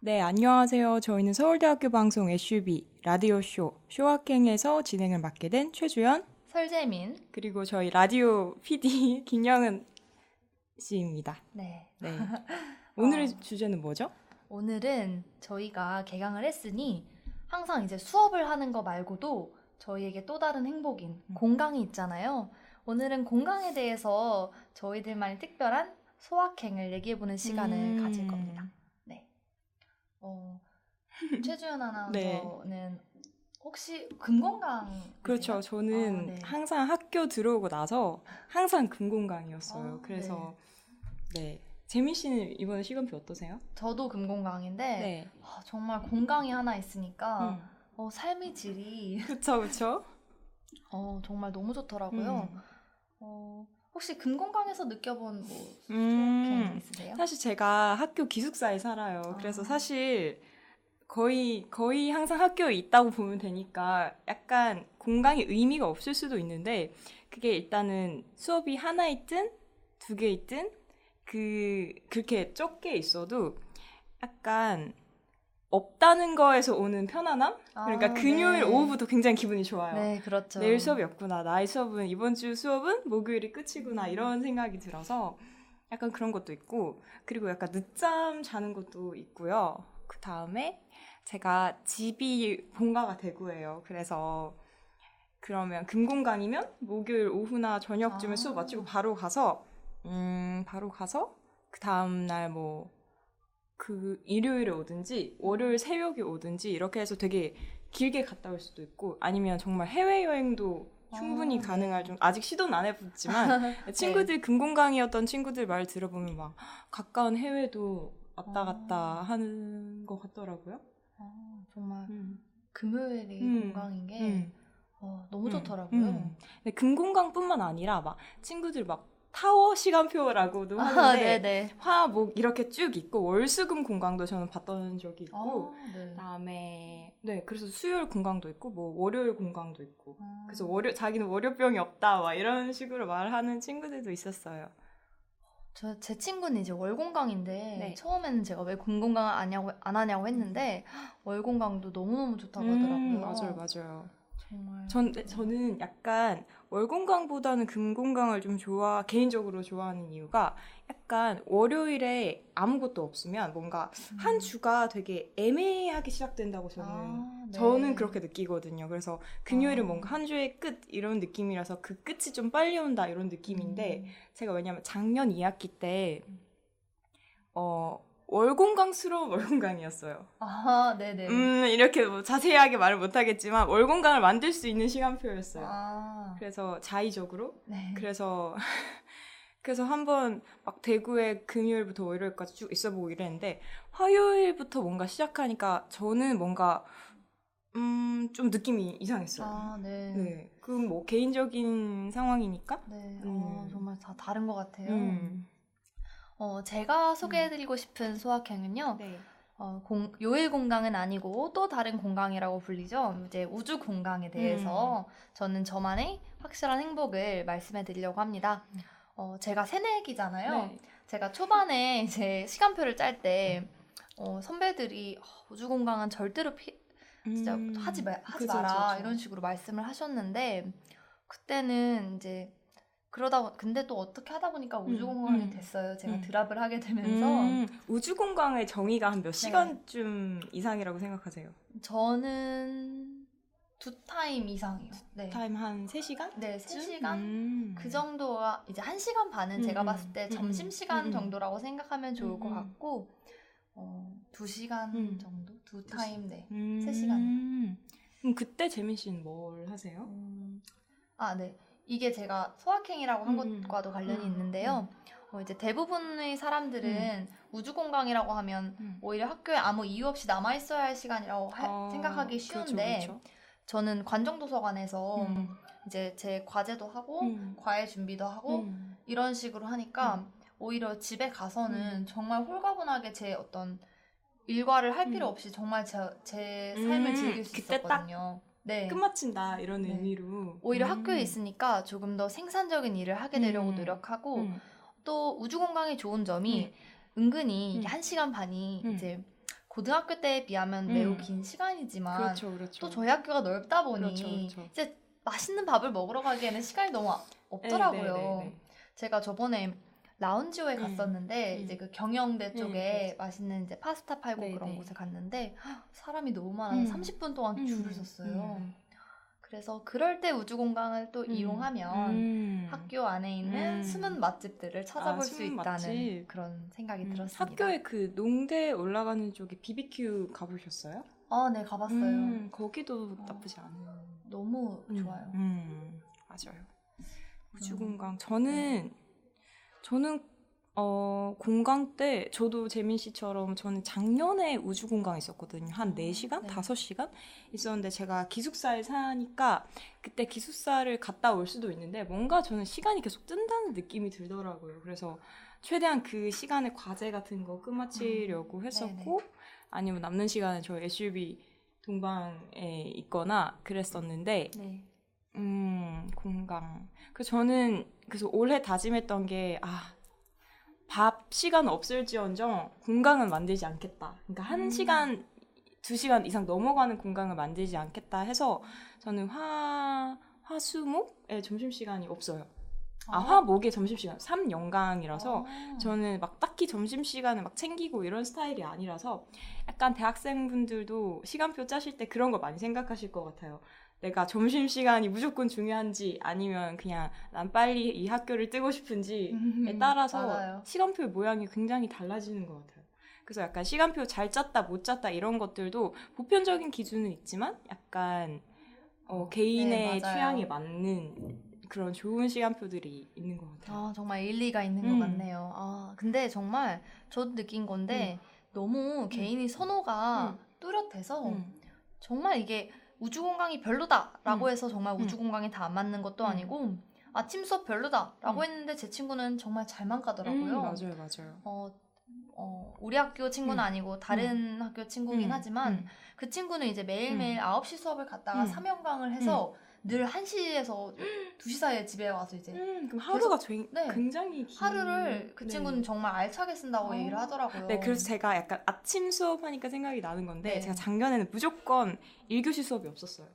네, 안녕하세요. 저희는 서울대학교 방송 SUB 라디오쇼 쇼학행에서 진행을 맡게 된 최주연 설재민. 그리고 저희 라디오 PD 김영은 씨입니다. 네. 네, 어, 오늘의 주제는 뭐죠? 오늘은 저희가 개강을 했으니 항상 이제 수업을 하는 거 말고도 저희에게 또 다른 행복인 공강이 있잖아요. 오늘은 공강에 대해서 저희들만의 특별한 소확행을 얘기해보는 시간을 가질 겁니다. 네. 어, 최주연 네, 아나운서는 혹시 금공강이세요? 그렇죠. 저는 네. 항상 학교 들어오고 나서 항상 금공강이었어요. 네. 그래서 네, 재민 씨는 이번에 시간표 어떠세요? 저도 금공강인데 네, 정말 공강이 하나 있으니까 음, 삶의 질이 그쵸, 그쵸. 정말 너무 좋더라고요. 음. 혹시 금공강에서 느껴본 뭐 소확행 음, 있으세요? 사실 제가 학교 기숙사에 살아요. 그래서 아, 사실 거의 항상 학교에 있다고 보면 되니까 약간 공강이 의미가 없을 수도 있는데 그게 일단은 수업이 하나 있든 두 개 있든 그렇게 적게 있어도 약간 없다는 거에서 오는 편안함? 그러니까 금요일 네. 오후부터 굉장히 기분이 좋아요. 네, 내일 그렇죠. 수업이 없구나. 나의 수업은 이번 주 수업은 목요일이 끝이구나. 이런 생각이 들어서 약간 그런 것도 있고 그리고 약간 늦잠 자는 것도 있고요. 그 다음에 제가 집이 본가가 대구예요. 그래서 그러면 금공강이면 목요일 오후나 저녁쯤에 수업 마치고 아, 바로 가서 그 다음날 뭐 그 일요일에 오든지 월요일 새벽에 오든지 이렇게 해서 되게 길게 갔다 올 수도 있고 아니면 정말 해외여행도 충분히 가능할 네. 정 아직 시도는 안 해봤지만 네. 친구들 금공강이었던 친구들 말 들어보면 막 가까운 해외도 왔다 갔다 어, 하는 것 같더라고요. 정말 음, 금요일이 음, 공강인 게 음, 너무 좋더라고요. 근데 금공강뿐만 아니라 막 친구들 막 타워 시간표라고도 하는데 네네. 화목 이렇게 쭉 있고 월수금 공강도 저는 봤던 적이 있고 네. 그다음에 네 그래서 수요일 공강도 있고 뭐 월요일 공강도 있고 그래서 아, 월요 자기는 월요병이 없다 막 이런 식으로 말하는 친구들도 있었어요. 제 친구는 이제 월공강인데 네. 처음에는 제가 왜 금공강 안 하냐고 했는데 월공강도 너무너무 좋다고 맞아요, 하더라고요. 맞아요. 정말 저는 약간 월공강보다는 금공강을 좀 개인적으로 좋아하는 이유가 약간 월요일에 아무것도 없으면 뭔가 한 음. 주가 되게 애매하게 시작된다고 저는 네. 그렇게 느끼거든요. 그래서 금요일은 뭔가 아, 한 주의 끝 이런 느낌이라서 그 끝이 좀 빨리 온다 이런 느낌인데 음. 제가 왜냐면 작년 2학기 때 월공강스러운 월공강이었어요. 네네. 이렇게 뭐 자세하게 말을 못하겠지만 월공강을 만들 수 있는 시간표였어요. 아, 그래서 자의적으로 네. 그래서 한번 막 대구에 금요일부터 월요일까지 쭉 있어보고 이랬는데 화요일부터 뭔가 시작하니까 저는 뭔가 좀 느낌이 이상했어요. 네. 네, 그건 뭐 개인적인 상황이니까. 네. 음, 정말 다 다른 것 같아요. 음, 제가 음, 소개해드리고 싶은 소확행은요. 네, 요일 공강은 아니고 또 다른 공강이라고 불리죠. 이제 우주 공강에 음, 대해서 저는 저만의 확실한 행복을 말씀해 드리려고 합니다. 제가 새내기잖아요. 네, 제가 초반에 이제 시간표를 짤 때 선배들이 우주 공강은 절대로 진짜 하지 그죠, 그죠, 마라 그죠. 이런 식으로 말씀을 하셨는데 그때는 이제 근데 또 어떻게 하다 보니까 우주 음, 공강이 음, 됐어요. 제가 음. 드랍을 하게 되면서 우주공강의 정의가 한 몇 네. 시간쯤 이상이라고 생각하세요? 저는 두 타임 이상이요. 네. 타임 한 3시간? 네, 쯤? 3시간? 그 정도가 이제 1시간 반은 제가 봤을 때 점심시간 정도라고 생각하면 좋을 것 같고, 2시간 음. 정도? 두 두 시- 타임, 네. 3시간이요. 음. 그럼 그때 재민 씨는 뭘 하세요? 네. 이게 제가 소확행이라고 한 것과도 관련이 있는데요. 이제 대부분의 음. 사람들은 우주공강이라고 하면 음. 오히려 학교에 아무 이유 없이 남아있어야 할 시간이라고 생각하기 그렇죠, 쉬운데, 그렇죠. 저는 관정도서관에서 음. 이제 제 과제도 하고 음. 과외 준비도 하고 음. 이런 식으로 하니까 오히려 집에 가서는 정말 홀가분하게 제 어떤 일과를 할 필요 음. 없이 정말 제 삶을 즐길 수 그때 딱 있었거든요. 네. 끝마친다 이런 네. 의미로. 오히려 학교에 있으니까 조금 더 생산적인 일을 하게 되려고 음. 노력하고 음. 또 우주공강의 좋은 점이 네. 은근히 이게 음. 1시간 반이 음. 이제 고등학교 때에 비하면 매우 긴 시간이지만 그렇죠, 그렇죠. 또 저희 학교가 넓다 보니 그렇죠, 그렇죠. 이제 맛있는 밥을 먹으러 가기에는 시간이 너무 없더라고요. 네. 제가 저번에 라운지오에 갔었는데 이제 그 경영대 쪽에 그렇죠. 맛있는 이제 파스타 팔고 네, 그런 네. 곳에 갔는데 사람이 너무 많아서 30분 동안 줄을 섰어요. 그래서 그럴 때 우주공강을 또 이용하면 학교 안에 있는 숨은 맛집들을 찾아볼 수 있다는 맛집. 그런 생각이 들었습니다. 학교에 그 농대 올라가는 쪽에 BBQ 가보셨어요? 네, 가봤어요. 거기도 나쁘지 않아요. 너무 좋아요. 맞아요. 우주공강. 저는 공강 때 저도 재민 씨처럼 저는 작년에 우주공강 있었거든요. 한 4시간? 5시간? 있었는데 제가 기숙사에 사니까 그때 기숙사를 갔다 올 수도 있는데 뭔가 저는 시간이 계속 뜬다는 느낌이 들더라고요. 그래서 최대한 그 시간에 과제 같은 거 끝마치려고 했었고 아니면 남는 시간에 저 SUV 동방에 있거나 그랬었는데 공강. 저는 그래서 올해 다짐했던 게 밥 시간 없을지언정 공강은 만들지 않겠다. 그러니까 1시간, 2시간 이상 넘어가는 공강을 만들지 않겠다 해서 저는 화수목에 점심시간이 없어요. 화목에 점심시간 3연강이라서 저는 막 딱히 점심시간을 막 챙기고 이런 스타일이 아니라서 약간 대학생분들도 시간표 짜실 때 그런 거 많이 생각하실 것 같아요. 내가 점심시간이 무조건 중요한지 아니면 그냥 난 빨리 이 학교를 뜨고 싶은지에 따라서 맞아요. 시간표의 모양이 굉장히 달라지는 것 같아요. 그래서 약간 시간표 잘 짰다 못 짰다 이런 것들도 보편적인 기준은 있지만 약간 개인의 취향에 맞는 그런 좋은 시간표들이 있는 것 같아요. 정말 일리가 있는 것 같네요. 근데 정말 저도 느낀 건데 너무 개인이 선호가 뚜렷해서 정말 이게 우주공강이 별로다라고 해서 정말 우주공강이 다 안 맞는 것도 아니고 아침 수업 별로다라고 했는데 제 친구는 정말 잘만 가더라고요. 맞아요. 우리 학교 친구는 아니고 다른 학교 친구긴 하지만 그 친구는 이제 매일매일 9시 수업을 갔다가 3연강을 해서 늘 1시에서 2시 사이에 집에 와서 이제 그럼 하루가 굉장히 긴 하루를 그 친구는 정말 알차게 쓴다고 얘기를 하더라고요. 네, 그래서 제가 약간 아침 수업하니까 생각이 나는 건데 제가 작년에는 무조건 1교시 수업이 없었어요.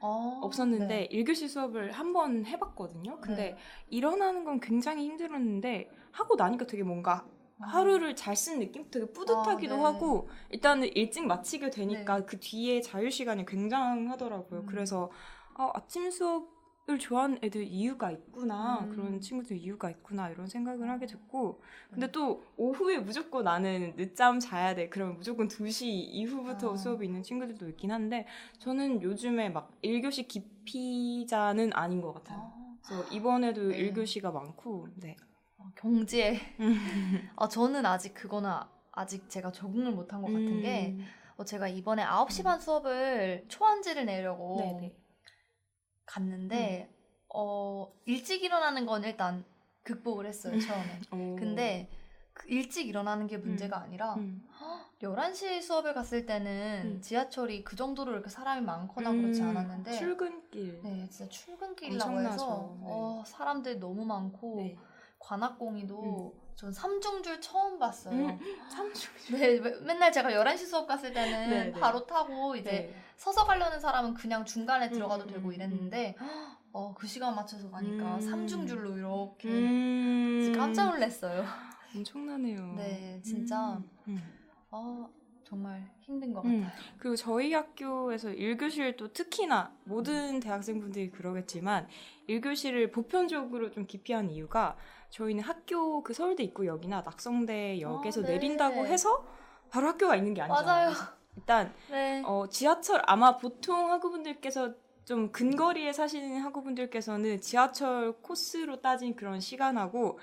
없었는데 1교시 수업을 한번 해봤거든요. 근데 일어나는 건 굉장히 힘들었는데 하고 나니까 되게 뭔가 하루를 잘 쓴 느낌? 되게 뿌듯하기도 하고 일단은 일찍 마치게 되니까 그 뒤에 자유시간이 굉장하더라고요. 그래서 아침 수업을 좋아하는 애들 이유가 있구나. 그런 친구들 이유가 있구나. 이런 생각을 하게 됐고 근데 또 오후에 무조건 나는 늦잠 자야 돼. 그러면 무조건 2시 이후부터 수업이 있는 친구들도 있긴 한데 저는 요즘에 막 1교시 기피자는 아닌 것 같아요. 그래서 이번에도 1교시가 많고 경제. 저는 아직 그거는 아직 제가 적응을 못한 것 같은 게 제가 이번에 9시 반 수업을 초안지를 내려고 갔는데 일찍 일어나는 건 일단 극복을 했어요. 처음에. 근데 일찍 일어나는 게 문제가 아니라 11시 수업을 갔을 때는 지하철이 그 정도로 이렇게 사람이 많거나 그렇지 않았는데 출근길. 진짜 출근길이라고 해서 사람들 너무 많고 관악공이도 전 3중줄 처음 봤어요. 3중줄? 맨날 제가 11시 수업 갔을 때는 바로 타고 이제 서서 가려는 사람은 그냥 중간에 들어가도 되고 이랬는데 그 시간 맞춰서 가니까 3중줄로 이렇게 진짜 깜짝 놀랐어요. 엄청나네요. 네, 진짜 정말 힘든 것 같아요. 그리고 저희 학교에서 1교시를 특히나 모든 대학생분들이 그러겠지만 1교시를 보편적으로 좀 기피한 이유가 저희는 학교 그 서울대 입구역이나 낙성대역에서 내린다고 해서 바로 학교가 있는 게 아니잖아요. 맞아요. 일단 지하철 아마 보통 학우분들께서 좀 근거리에 사시는 학우분들께서는 지하철 코스로 따진 그런 시간하고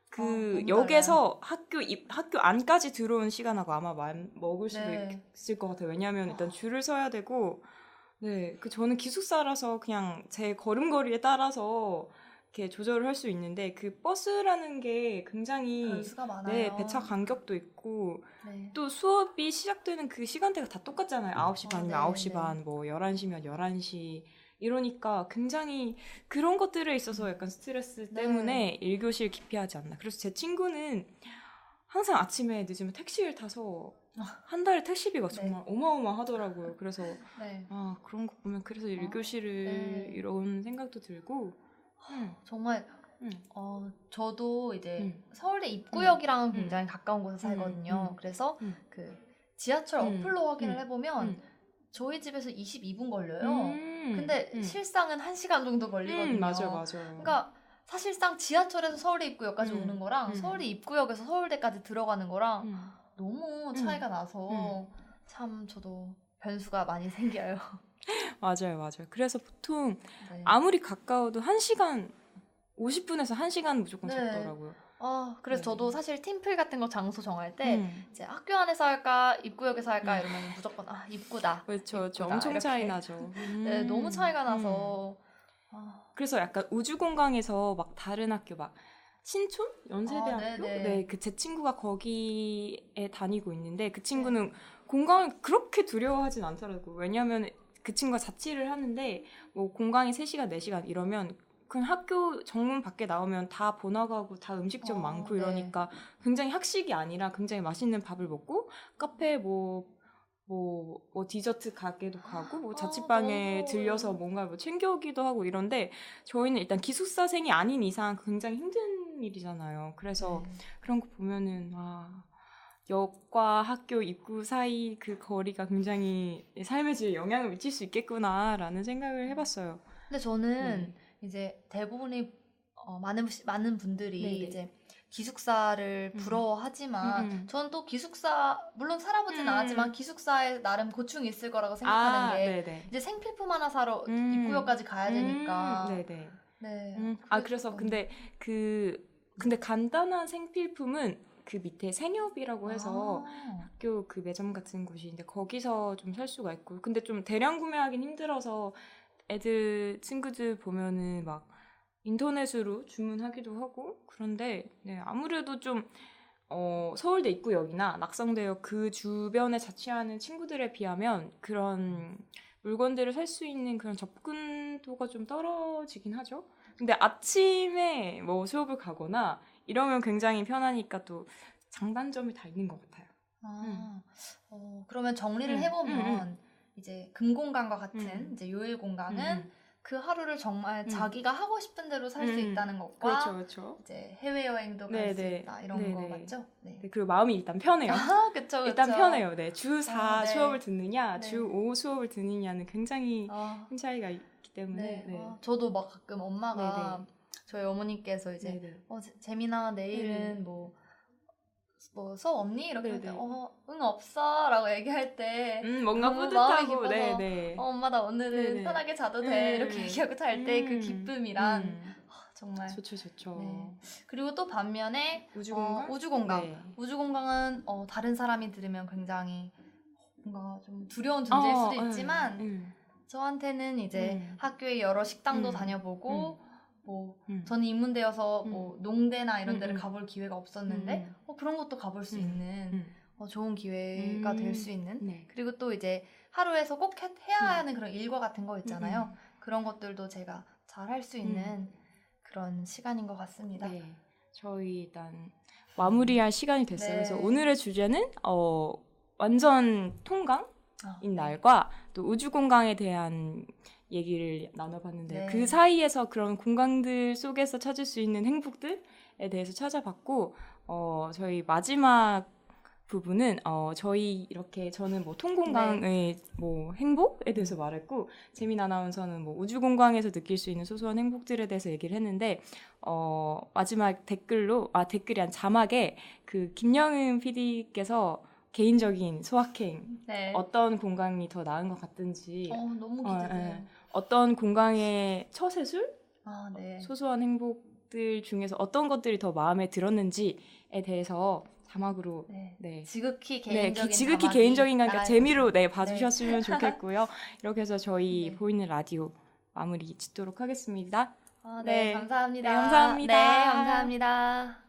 그 역에서 학교 안까지 들어온 시간하고 아마 먹을 수도 있을 것 같아요. 왜냐하면 일단 줄을 서야 되고, 저는 기숙사라서 그냥 제 걸음걸이에 따라서 이렇게 조절을 할 수 있는데 그 버스라는 게 굉장히 변수가 많아요. 배차 간격도 있고 또 수업이 시작되는 그 시간대가 다 똑같잖아요. 9시 반이면 9시 반, 뭐 11시면 11시. 이러니까 굉장히 그런 것들에 있어서 약간 스트레스 때문에 1교시를 기피하지 않나. 그래서 제 친구는 항상 아침에 늦으면 택시를 타서 한 달에 택시비가 정말 어마어마하더라고요. 그래서 네. 그런 거 보면 그래서 1교시를 이런 생각도 들고 정말 저도 이제 서울대 입구역이랑 굉장히 가까운 곳에 살거든요. 그래서 그 지하철 어플로 확인을 해보면 저희 집에서 22분 걸려요. 근데 실상은 1시간 정도 걸리거든요. 맞아요. 그러니까 사실상 지하철에서 서울대 입구역까지 오는 거랑 서울대 입구역에서 서울대까지 들어가는 거랑 너무 차이가 나서 참 저도 변수가 많이 생겨요. 맞아요. 그래서 보통 아무리 가까워도 1시간 50분에서 1시간 무조건 잡더라고요. 그래서 저도 사실 팀플 같은 거 장소 정할 때 이제 학교 안에서 할까 입구역에서 할까 이러면 무조건 입구다. 그렇죠. 입구다, 엄청 이렇게. 차이 나죠. 네, 너무 차이가 나서 그래서 약간 우주공강에서 막 다른 학교 막 신촌? 연세대학교? 네, 그 제 친구가 거기에 다니고 있는데 그 친구는 공강을 그렇게 두려워하진 않더라고요. 왜냐하면 그 친구가 자취를 하는데 뭐 공강이 3시간, 4시간 이러면 그냥 학교 정문 밖에 나오면 다 번화가고 다 음식점 많고 이러니까 굉장히 학식이 아니라 굉장히 맛있는 밥을 먹고 카페 뭐 디저트 가게도 가고 뭐 자취방에 들려서 뭔가 뭐 챙겨오기도 하고 이런데 저희는 일단 기숙사생이 아닌 이상 굉장히 힘든 일이잖아요. 그래서 그런 거 보면은 역과 학교 입구 사이 그 거리가 굉장히 삶의 질에 영향을 미칠 수 있겠구나라는 생각을 해봤어요. 근데 저는 이제 대부분의 많은 분들이 이제 기숙사를 부러워하지만 저는 또 기숙사 물론 살아보진 않았지만 기숙사에 나름 고충이 있을 거라고 생각하는 게 이제 생필품 하나 사러 입구역까지 가야 되니까. 그래서 근데 간단한 생필품은 그 밑에 생협이라고 해서 학교 그 매점 같은 곳인데 거기서 좀 살 수가 있고 근데 좀 대량 구매하긴 힘들어서 친구들 보면은 막 인터넷으로 주문하기도 하고 그런데 아무래도 좀 서울대 입구역이나 낙성대역 그 주변에 자취하는 친구들에 비하면 그런 물건들을 살 수 있는 그런 접근도가 좀 떨어지긴 하죠. 근데 아침에 뭐 수업을 가거나 이러면 굉장히 편하니까 또 장단점이 다 있는 것 같아요. 그러면 정리를 해보면 이제 금공강과 같은 이제 요일 공강은 그 하루를 정말 자기가 하고 싶은 대로 살 수 있다는 것과 그렇죠. 이제 해외여행도 갈 수 있다 이런 거 맞죠? 그리고 마음이 일단 편해요. 그쵸. 일단 편해요. 주 4 수업을 듣느냐, 주 5 수업을 듣느냐는 굉장히 큰 차이가 있기 때문에. 저도 막 가끔 엄마가 저희 어머니께서 이제 재민아 내일은 뭐 수업 없니? 이렇게 할 때 응 없어 라고 얘기할 때 뭔가 뿌듯하고 엄마 나 오늘은 편하게 자도 돼 이렇게 얘기하고 잘 때 그 기쁨이란 정말 좋죠. 그리고 또 반면에 우주공강 우주공강은 다른 사람이 들으면 굉장히 뭔가 좀 두려운 존재일 수도 있지만 저한테는 이제 학교에 여러 식당도 다녀보고 저는 인문대여서 뭐 농대나 이런 데를 가볼 기회가 없었는데 그런 것도 가볼 수 있는 좋은 기회가 될 수 있는 그리고 또 이제 하루에서 꼭 해야 하는 그런 일과 같은 거 있잖아요. 그런 것들도 제가 잘 할 수 있는 그런 시간인 것 같습니다. 저희 일단 마무리할 시간이 됐어요. 그래서 오늘의 주제는 완전 통강인 날과 또 우주공강에 대한 얘기를 나눠봤는데 그 사이에서 그런 공강들 속에서 찾을 수 있는 행복들에 대해서 찾아봤고 저희 마지막 부분은 저는 뭐 통공강의 뭐 행복에 대해서 말했고 재민 아나운서는 뭐 우주공강에서 느낄 수 있는 소소한 행복들에 대해서 얘기를 했는데 마지막 댓글이 아니라 자막에 그 김영은 PD께서 개인적인 소확행 어떤 공강이 더 나은 것 같든지 너무 기대돼요. 어떤 공강의 처세술 소소한 행복들 중에서 어떤 것들이 더 마음에 들었는지에 대해서 자막으로 지극히 개인적인 거니까 재미로 봐주셨으면 좋겠고요. 이렇게 해서 저희 보이는 라디오 마무리 짓도록 하겠습니다. 감사합니다. 감사합니다. 감사합니다.